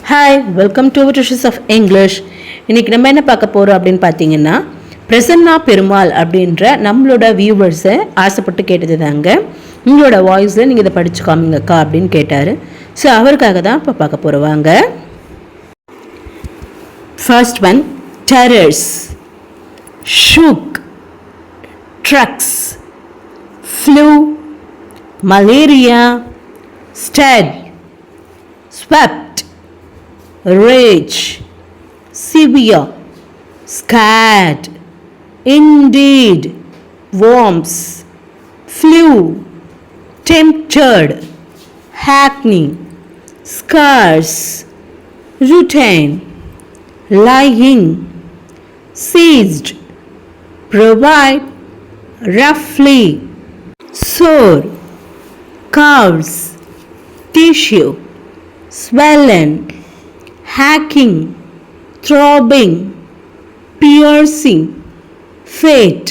Hi, welcome to treasures of English. இன்றைக்கி நம்ம என்ன பார்க்க போகிறோம் அப்படின்னு பார்த்தீங்கன்னா, பிரசன்னா பெருமாள் அப்படின்ற நம்மளோட வியூவர்ஸை ஆசைப்பட்டு கேட்டது தாங்க. உங்களோட வாய்ஸில் நீங்கள் இதை படித்து காமிங்கக்கா அப்படின்னு கேட்டார். ஸோ அவருக்காக தான் இப்போ பார்க்க போகிறவாங்க. First one, terrors, shook, drugs, flu, malaria, stud, swept, rage, severe, scared, indeed, worms, flew, tempted, hackney, scarce, routine, lying, seized, provide, roughly, sore, curves, tissue, swollen, hacking, throbbing, piercing, fate,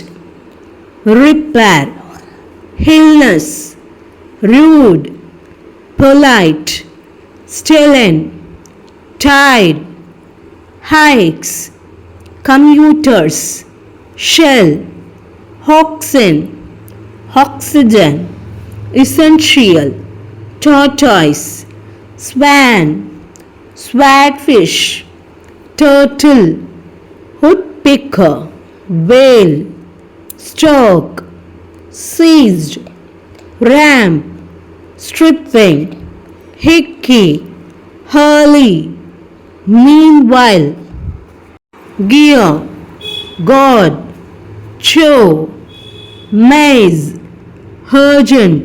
repair, illness, rude, polite, stolen, tide, hikes, commuters, shell, oxen, oxygen, essential, tortoise, swan, swordfish, turtle, woodpecker, whale, stork, seized, ramp, stripping, hickey, hurley, meanwhile, gear, god, show, maze, urgent,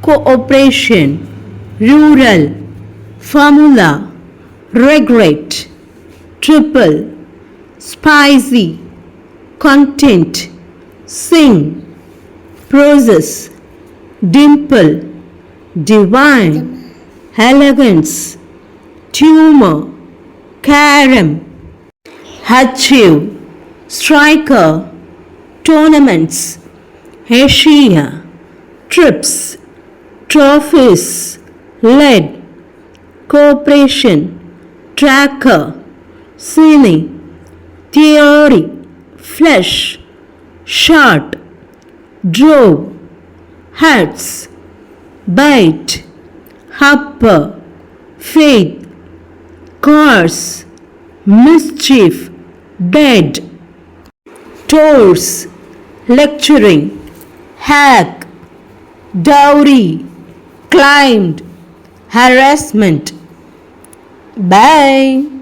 cooperation, rural, formula, regret, triple, spicy, content, sing, process, dimple, divine, elegance, tumor, carom, achieve, striker, tournaments, Asia, trips, trophies, lead, cooperation, tracker, cine, theory, flesh, shot, drove, hats, bite, upper, faith, course, mischief, bed, tours, lecturing, hack, dowry, climbed, harassment. Bye.